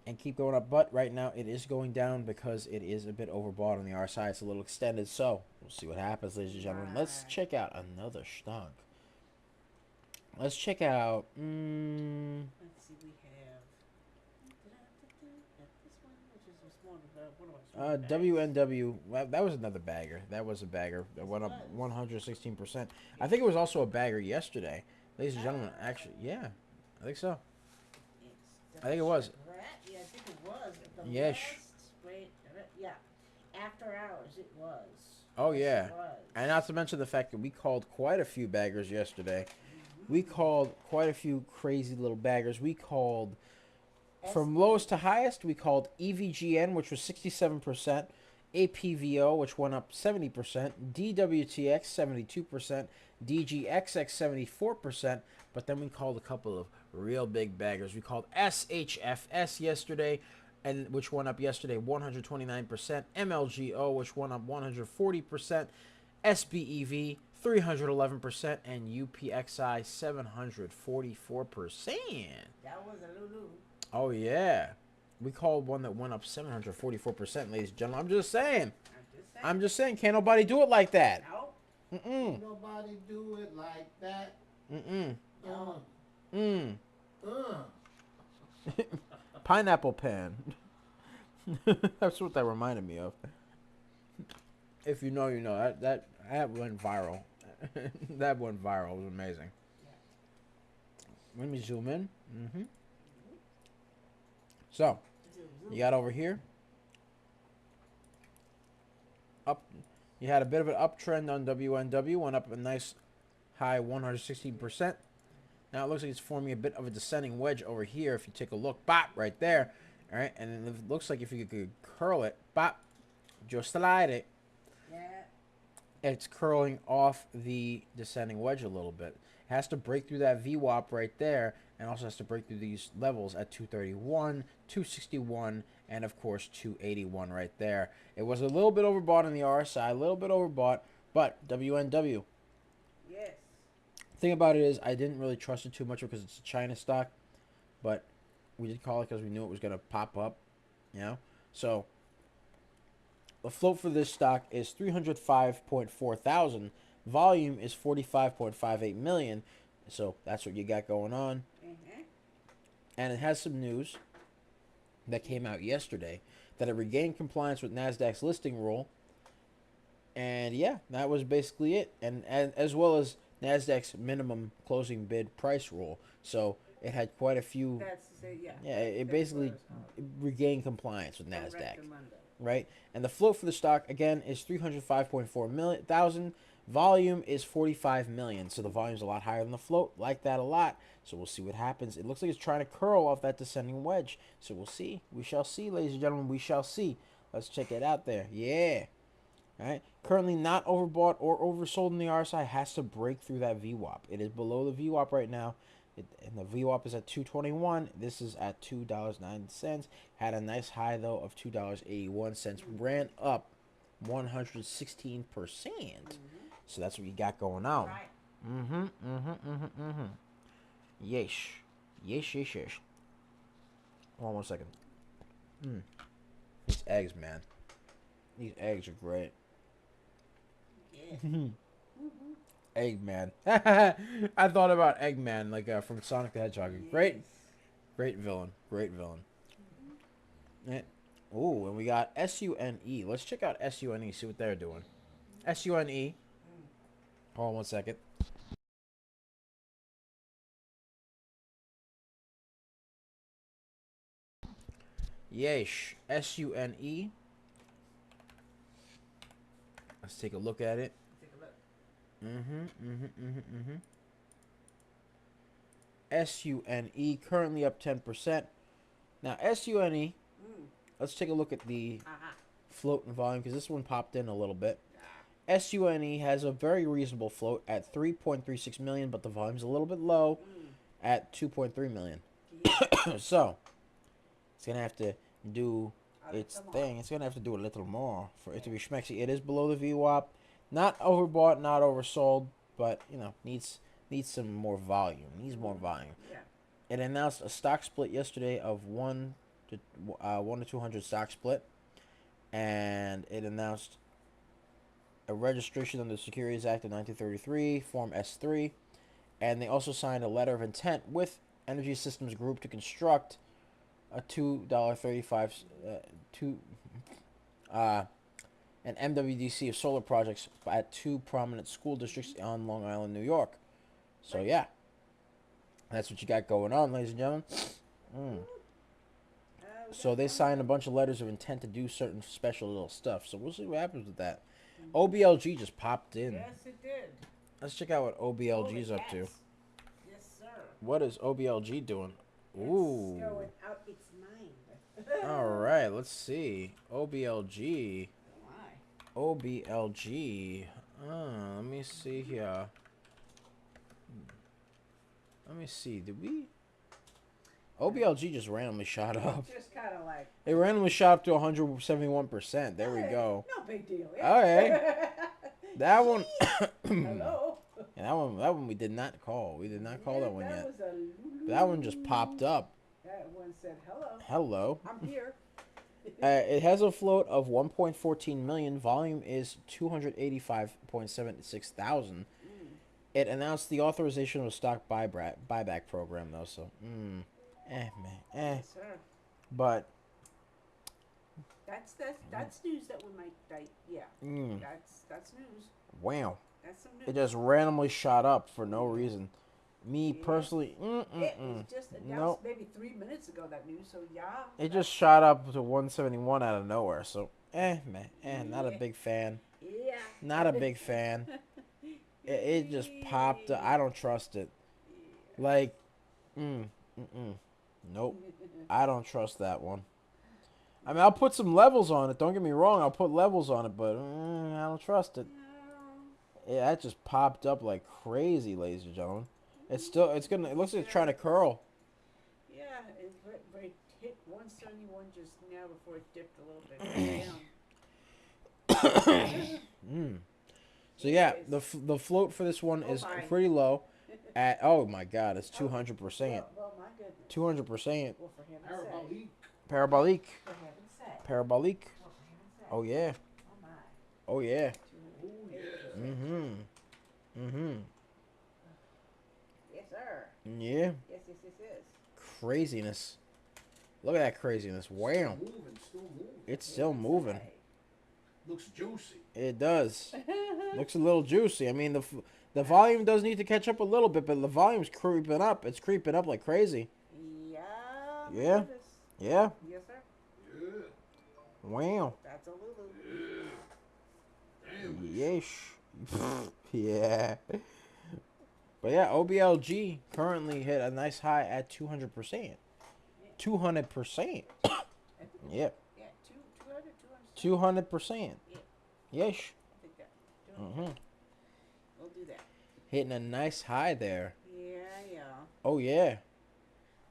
and keep going up. But right now it is going down because it is a bit overbought on the RSI. It's a little extended. So we'll see what happens, ladies and gentlemen. Let's check out another stock. Let's check out. Let's see, we have. This one, which is this one. What do I WNW. Well, that was another bagger. That was a bagger. That went up 116%. I think it was also a bagger yesterday, ladies and gentlemen. Actually, yeah, I think so. I think it was. Yeah, I think it was. The Yes. last, wait, yeah. After hours, it was. Oh Yes, yeah, it was. and not to mention the fact that we called quite a few baggers yesterday. Mm-hmm. We called quite a few crazy little baggers. We called from SB. lowest to highest. We called EVGN, which was 67%, APVO, which went up 70%, DWTX 72%, DGXX 74%. But then we called a couple of real big baggers. We called SHFS yesterday, and which went up yesterday 129%, MLGO, which went up 140%, SBEV 311%, and UPXI 744%. That was a Lulu. Oh yeah, we called one that went up 744%, ladies and gentlemen. I'm just saying. I'm just saying. Can't nobody do it like that. Nope. Mm-mm. Nobody do it like that. Mm-mm. No. Mm. Uh. Pineapple pen. That's what that reminded me of. If you know, you know. That went viral. That went viral. It was amazing. Let me zoom in. Mm-hmm. So, you got over here. Up. You had a bit of an uptrend on WNW. Went up a nice high 116%. Now it looks like it's forming a bit of a descending wedge over here. If you take a look, bop, right there. All right, and it looks like if you could curl it, bop, just slide it. Yeah. It's curling off the descending wedge a little bit. It has to break through that VWAP right there, and also has to break through these levels at 231, 261, and of course 281 right there. It was a little bit overbought on the RSI, a little bit overbought, but WNW. Yes. Thing about it is I didn't really trust it too much because it's a China stock, but we did call it because we knew it was going to pop up, you know. So the float for this stock is 305.4 thousand. Volume is 45.58 million. So that's what you got going on. Mm-hmm. And it has some news that came out yesterday that it regained compliance with NASDAQ's listing rule. And yeah, that was basically it. And as well as NASDAQ's minimum closing bid price rule. So it had quite a few. That's yeah. Yeah, it basically regained compliance with NASDAQ. Right? And the float for the stock, again, is 305.4 thousand. Volume is 45 million. So the volume's a lot higher than the float. Like that a lot. So we'll see what happens. It looks like it's trying to curl off that descending wedge. So we'll see. We shall see, ladies and gentlemen. We shall see. Let's check it out there. Yeah. All right. Currently not overbought or oversold in the RSI. Has to break through that VWAP. It is below the VWAP right now. And the VWAP is at 221. This is at $2.09. Had a nice high though of $2.81. Ran up 116%. So that's what you got going on. Right. Yes. Yes. Hold on 1 second. These eggs, man. These eggs are great. Yeah. Eggman. I thought about Eggman, like from Sonic the Hedgehog. Yes. Great villain. Yeah. Oh, and we got SUNE. Let's check out SUNE, see what they're doing. SUNE. Hold on 1 second. Yeesh. SUNE. Let's take a look at it. Take a look. SUNE currently up 10%. Now SUNE, let's take a look at the float and volume because this one popped in a little bit. SUNE has a very reasonable float at 3.36 million, but the volume's a little bit low at 2.3 million. Yeah. So it's gonna have to do its thing. It's gonna have to do a little more for it to be schmexy. It is below the VWAP, not overbought, not oversold, but you know needs some more volume. Needs more volume. Yeah. It announced a stock split yesterday of 1 to 200 stock split, and it announced a registration under the Securities Act of 1933, Form S3, and they also signed a letter of intent with Energy Systems Group to construct a $2.35 an MWDC of solar projects at 2 prominent school districts on Long Island, New York. So yeah, that's what you got going on, ladies and gentlemen. So they signed a bunch of letters of intent to do certain special little stuff. So we'll see what happens with that. OBLG just popped in. Yes, it did. Let's check out what OBLG's Holy up to. cats. Yes, sir. What is OBLG doing? It's going out its mind. All right, let's see. OBLG. Oh, my. OBLG. Let me see here. Let me see. Did we? OBLG just randomly shot up. Just kind of like. It randomly shot up to 171%. There we go. No big deal. Okay. That one. Hello. And that one we did not call. We did not call that one yet. Was a That one just popped up. That one said hello. Hello. I'm here. It has a float of 1.14 million. Volume is 285.76 thousand. It announced the authorization of a stock buyback program, though. So, man, Yes, sir. But that's news that we might like. Yeah. That's news. wow, That's some news. it just randomly shot up for no reason. Me Yeah. personally, It was just announced Nope. maybe 3 minutes ago, that news. So yeah. It just shot up to 171 out of nowhere. So, man, not a Yeah. big fan. Yeah. Not a big fan. It just popped up. I don't trust it. Like, nope. I don't trust that one. I mean, I'll put some levels on it. Don't get me wrong. I'll put levels on it, but I don't trust it. Yeah, that just popped up like crazy, ladies and gentlemen. It looks like it's trying to curl. Yeah, it hit 171 just now before it dipped a little bit down. So yeah, the float for this one is pretty low. At oh my god, it's 200%. Well, my goodness. 200%. Well, for heaven's sake. Parabolique. Parabolique. For heaven's sake. Parabolique. Well, for heaven's sake. Oh yeah. Oh my. Oh yeah. Oh, yeah. Yes, sir. Yeah. Yes. Craziness. Look at that craziness. Wow. Still moving. It's still moving. Looks juicy. It does. Looks a little juicy. I mean, the volume does need to catch up a little bit, but the volume's creeping up. It's creeping up like crazy. Yeah. Yeah. Goodness. Yeah. Yes, sir. Yeah. Wow. That's a Lulu. Damn. Yeesh. Yeah. But yeah, OBLG currently hit a nice high at 200%. 200%. Yeah. Yeah, 200. 200%. Yeah. Yeesh. I think that. We'll do that. Hitting a nice high there. Yeah. Oh yeah.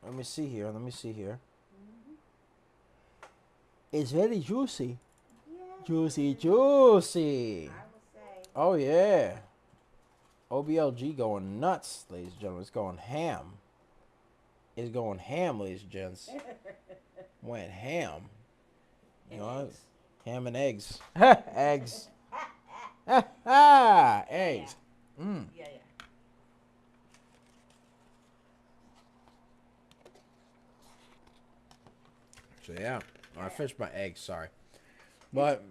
Let me see here. It's very juicy. Yeah. Juicy. I will say. Oh yeah. OBLG going nuts, ladies and gentlemen. It's going ham. It's going ham, ladies and gents. Went ham. You know, Eggs. ham and eggs. Eggs. Eggs. Yeah. So yeah. I finished my eggs, sorry. But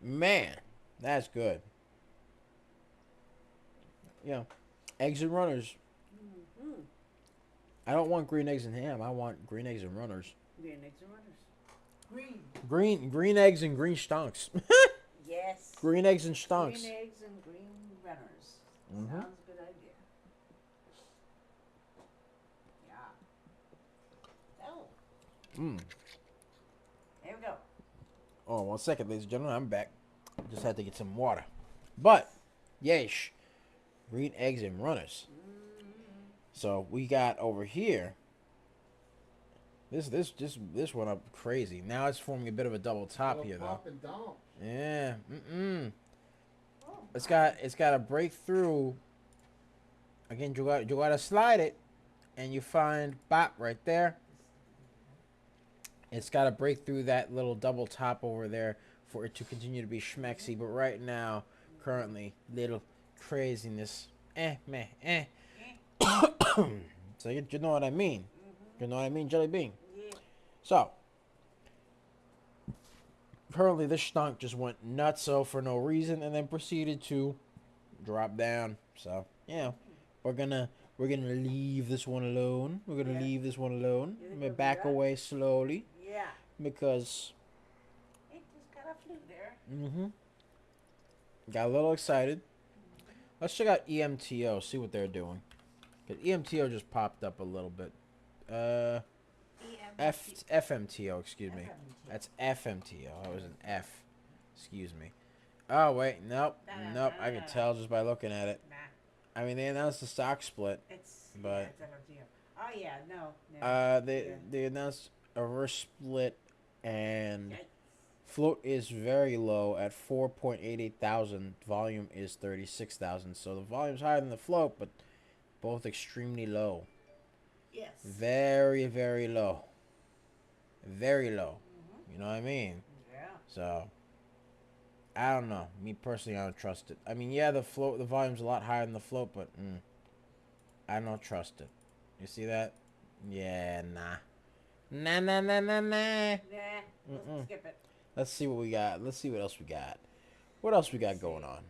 man, that's good. Yeah. Eggs and runners. Mm-hmm. I don't want green eggs and ham. I want green eggs and runners. Green eggs and runners. Green eggs and green stonks. Yes. Green eggs and stonks. Green eggs and green runners. Mhm. Sounds a good idea. Yeah. Oh. There we go. Oh, 1 second, ladies and gentlemen. I'm back. Just had to get some water. But, yeesh. Green eggs and runners. So, we got over here. This went up crazy. Now it's forming a bit of a double top here, though. Up and down. Yeah. It's got to break through. Again, you got to slide it, and you find bop right there. It's got to break through that little double top over there for it to continue to be schmexy. But right now, currently, little craziness. So you know what I mean. You know what I mean, Jelly Bean? Yeah. So, currently this stunk just went nutso for no reason and then proceeded to drop down. So, yeah, we're gonna leave this one alone. We're gonna Yeah. leave this one alone. You think I'm we'll gonna do back that? away slowly Yeah. because It just kind of flew there. Got a little excited. Let's check out EMTO, see what they're doing. 'Cause EMTO just popped up a little bit. FMTO, excuse me. That's FMTO. That was an F. Excuse me. Oh, wait. Nope. Nope. I can tell just by looking at it. Nah, I mean, they announced the stock split. it's But- it's FMTO. Oh yeah, no. They announced a reverse split, and Yikes. float is very low at 4.88 thousand. Volume is 36,000. So the volume's higher than the float, but both extremely low. Yes. Very, very low. Very low. Mhm. You know what I mean? Yeah. So I don't know. Me personally, I don't trust it. I mean, yeah, the volume's a lot higher than the float, but I don't trust it. You see that? Yeah, nah. Nah. Nah. Mm-mm. Let's skip it. Let's see what we got. Let's see what else we got. What else we got going on?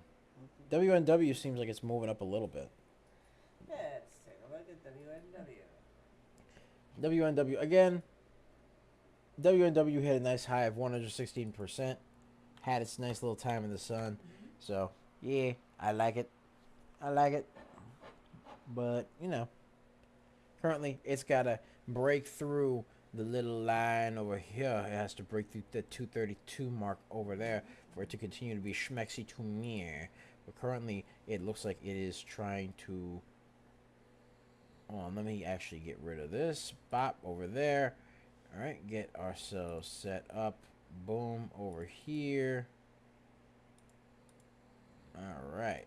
WNW seems like it's moving up a little bit. Let's take a look at WNW. WNW again. WNW hit a nice high of 116%. Had its nice little time in the sun. So yeah, I like it. I like it. But you know, currently it's gotta break through the little line over here. It has to break through the 232 mark over there for it to continue to be schmexy to me. But currently it looks like it is trying to. Let me actually get rid of this. Bop over there. Alright, get ourselves set up. Boom, over here. Alright.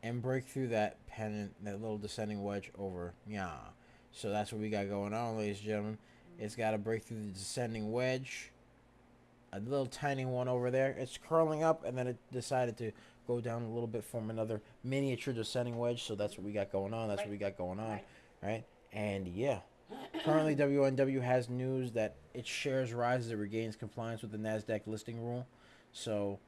And break through that pennant, that little descending wedge over. Yeah. So that's what we got going on, ladies and gentlemen. It's got to break through the descending wedge. A little tiny one over there. It's curling up, and then it decided to go down a little bit, form another miniature descending wedge. So that's what we got going on. That's what we got going on. Right? And yeah. Currently, WNW has news that its shares rise as it regains compliance with the NASDAQ listing rule. So,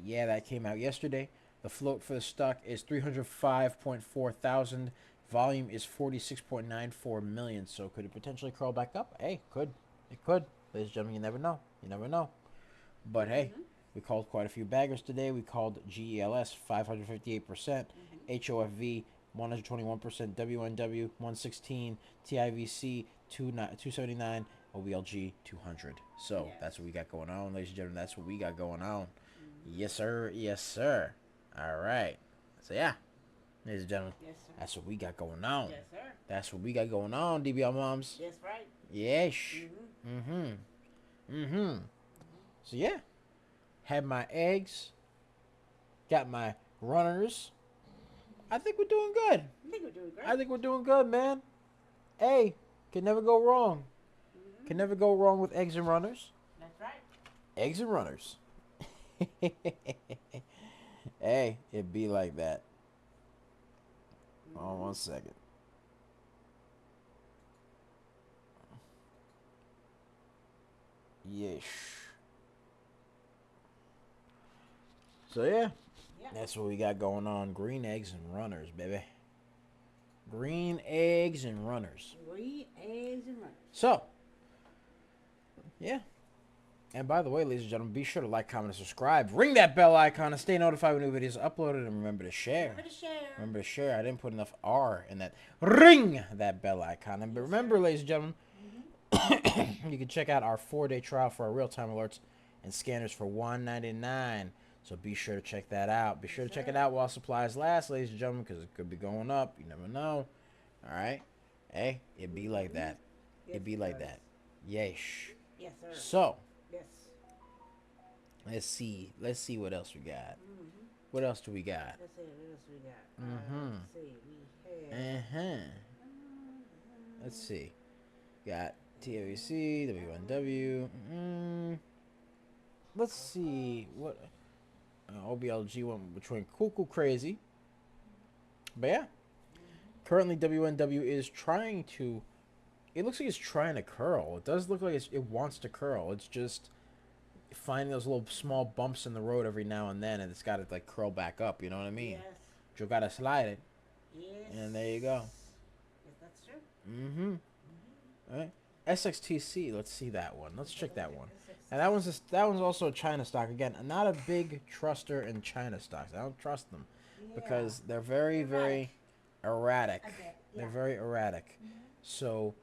yeah, that came out yesterday. The float for the stock is 305.4 thousand. Volume is 46.94 million. So, could it potentially curl back up? Hey, could. It could. Ladies and gentlemen, you never know. You never know. But, hey, we called quite a few baggers today. We called GELS 558%, HOFV 121%, WNW 116, TIVC 279, OBLG 200. So that's what we got going on, ladies and gentlemen. That's what we got going on. Yes, sir. Yes, sir. All right. So yeah, ladies and gentlemen, Yes, sir. that's what we got going on. Yes, sir. That's what we got going on, DBL moms. Yes, right. Yes. Mm-hmm. So yeah, had my eggs, got my runners. I think we're doing good. I think we're doing great. I think we're doing good, man. Hey, can never go wrong. Can never go wrong with eggs and runners. That's right. Eggs and runners. Hey, it be like that. Hold on 1 second. Yeesh. So yeah, that's what we got going on. Green eggs and runners, baby. Green eggs and runners. Green eggs and runners. So, yeah. And by the way, ladies and gentlemen, be sure to like, comment, and subscribe. Ring that bell icon and stay notified when new videos are uploaded. And remember to share. Remember to share. I didn't put enough R in that. Ring that bell icon. And remember, ladies and gentlemen, you can check out our 4-day trial for our real-time alerts and scanners for $1.99. So be sure to check that out. Be sure to check it out while supplies last, ladies and gentlemen, because it could be going up. You never know. All right? Hey, it be like that. It be like that. Yeesh. Yes, sir. So, Yes. let's see. Let's see what else we got. What else do we got? Let's see what else we got. Let's see. We have. Let's see. Got TAVC, WNW. Let's see what OBLG went between cuckoo crazy. But yeah, currently WNW is trying to. It looks like it's trying to curl. It does look like it wants to curl. It's just finding those little small bumps in the road every now and then, and it's got to like curl back up. You know what I mean? Yes. You gotta slide it, Yes. and there you go. Yes, that's true. All right. SXTC. Let's see that one. Let's check that one. And that one's also a China stock. Again, not a big truster in China stocks. I don't trust them because they're very, very erratic. I bet. They're Yeah. very erratic. So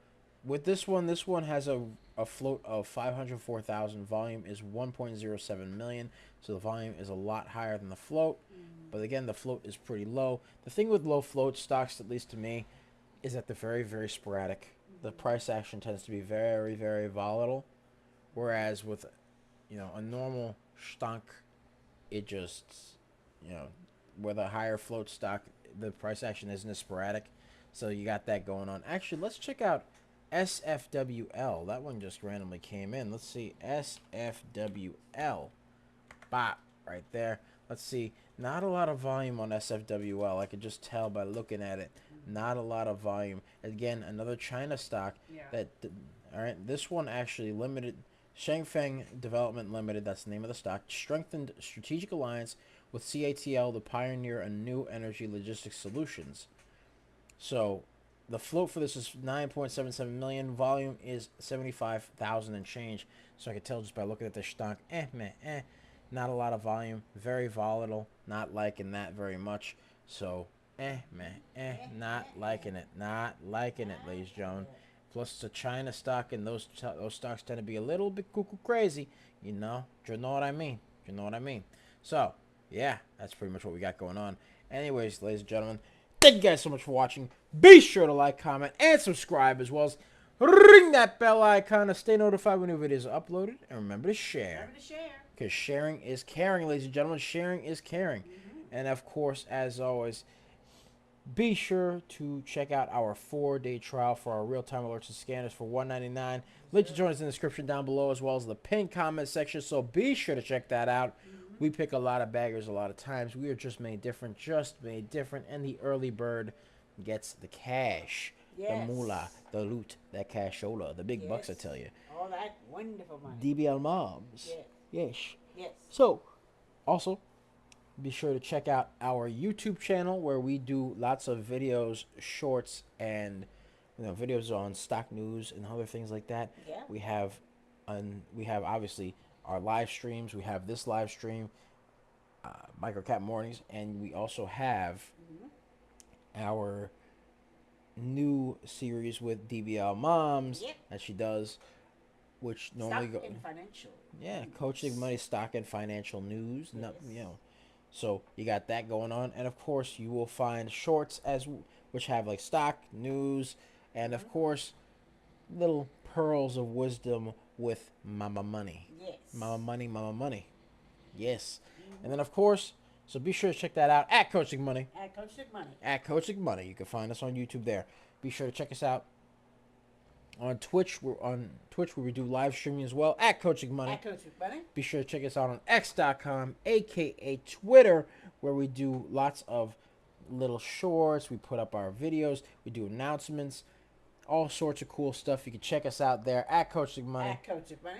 with this one has a float of 504,000. Volume is 1.07 million. So the volume is a lot higher than the float. But again, the float is pretty low. The thing with low float stocks, at least to me, is that they're very, very sporadic. The price action tends to be very, very volatile. Whereas with, a normal stock, it just, with a higher float stock, the price action isn't as sporadic. So you got that going on. Actually, let's check out SFWL. That one just randomly came in. Let's see. SFWL. Bop. Right there. Let's see. Not a lot of volume on SFWL. I could just tell by looking at it. Not a lot of volume. Again, another China stock. Yeah. All right. This one actually limited. Shangfeng Development Limited, that's the name of the stock, strengthened strategic alliance with CATL to pioneer a new energy logistics solutions. So the float for this is 9.77 million. Volume is 75,000 and change. So I could tell just by looking at the stock, not a lot of volume, very volatile, not liking that very much. So, not liking it, ladies and gentlemen. Plus, it's a China stock, and those stocks tend to be a little bit cuckoo crazy. You know what I mean. So, yeah, that's pretty much what we got going on. Anyways, ladies and gentlemen, thank you guys so much for watching. Be sure to like, comment, and subscribe, as well as ring that bell icon to stay notified when new videos are uploaded. And remember to share. Because sharing is caring, ladies and gentlemen. Sharing is caring. And, of course, as always, be sure to check out our 4-day trial for our real-time alerts and scanners for $199. Link to join us in the description down below, as well as the pinned comment section. So be sure to check that out. We pick a lot of baggers a lot of times. We are just made different, and the early bird gets the cash, the moolah, the loot, that cashola, the big bucks, I tell you. All that wonderful money. DBL mobs. Yes. Yes. So, also, be sure to check out our YouTube channel where we do lots of videos, shorts, and videos on stock news and other things like that. Yeah. We have obviously our live streams. We have this live stream, Microcap Mornings, and we also have our new series with DBL Moms that she does, which normally Stock and financial. Yeah, coaching money, stock, and financial news. So you got that going on, and of course you will find shorts which have like stock news, and of course little pearls of wisdom with Mama Money. Yes. Mama Money. Yes. And then of course, so be sure to check that out at Coaching Money. At Coaching Money. You can find us on YouTube there. Be sure to check us out on Twitch. We're on Twitch where we do live streaming as well at Coaching Money. Be sure to check us out on X.com, aka Twitter, where we do lots of little shorts. We put up our videos. We do announcements. All sorts of cool stuff. You can check us out there at Coaching Money.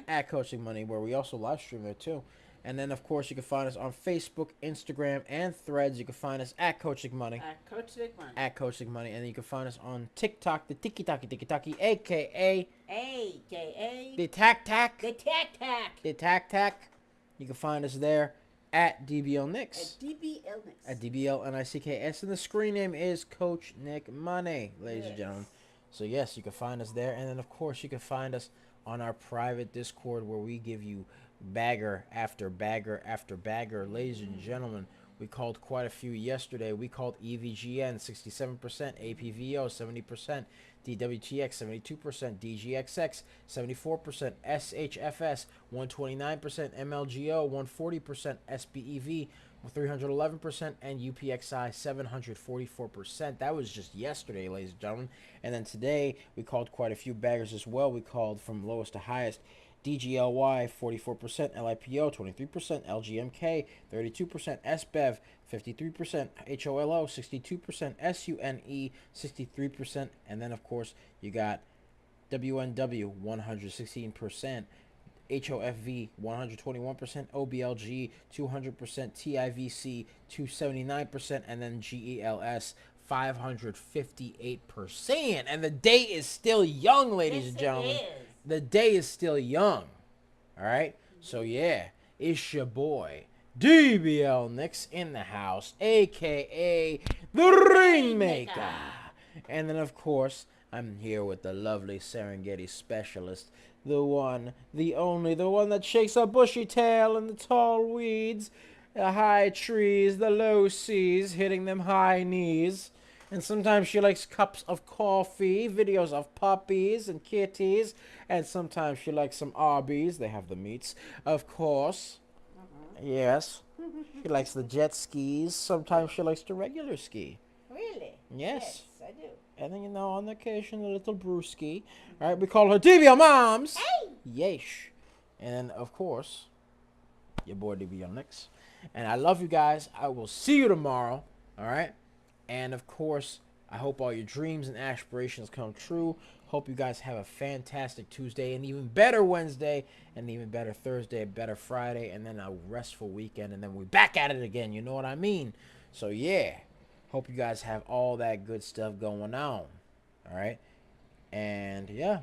At Coaching Money, where we also live stream there too. And then, of course, you can find us on Facebook, Instagram, and Threads. You can find us at Coaching Money. At Coaching Money. And then you can find us on TikTok, the Tiki-Taki, a.k.a. The Tac Tac. The Tac Tac. You can find us there at DBL Nicks. At DBL Nicks. And the screen name is Coach Nick Money, ladies and gentlemen. So, yes, you can find us there. And then, of course, you can find us on our private Discord where we give you bagger after bagger after bagger. Ladies and gentlemen, we called quite a few yesterday. We called EVGN 67%, APVO 70%, DWTX 72%, DGXX 74%, SHFS 129%, MLGO 140%, SBEV 311%, and UPXI 744%. That was just yesterday, ladies and gentlemen. And then today we called quite a few baggers as well. We called from lowest to highest. DGLY 44%, LIPO 23%, LGMK 32%, SBEV 53%, HOLO 62%, SUNE 63%, and then of course you got WNW 116%, HOFV 121%, OBLG 200%, TIVC 279%, and then GELS 558%. And the day is still young, ladies and gentlemen. The day is still young. All right. So yeah, it's your boy DBL Nix in the house, aka the Ringmaker. And then of course I'm here with the lovely Serengeti specialist, the one, the only, the one that shakes a bushy tail in the tall weeds, the high trees, the low seas, hitting them high knees. And sometimes she likes cups of coffee, videos of puppies and kitties, and sometimes she likes some Arby's. They have the meats, of course. Yes. She likes the jet skis. Sometimes she likes the regular ski. Really? Yes. I do. And then, on occasion, a little brewski. All right, we call her DBL Moms. Hey! Yeesh. And then, of course, your boy DBL Nix. And I love you guys. I will see you tomorrow. All right? And, of course, I hope all your dreams and aspirations come true. Hope you guys have a fantastic Tuesday, and even better Wednesday, and even better Thursday, better Friday, and then a restful weekend, and then we're back at it again. You know what I mean? So, yeah. Hope you guys have all that good stuff going on. All right? And, yeah.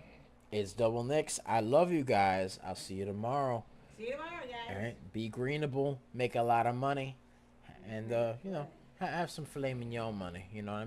It's Double Nix. I love you guys. I'll see you tomorrow. See you tomorrow, guys. All right? Be greenable. Make a lot of money. And, have some filet mignon money. You know what I mean?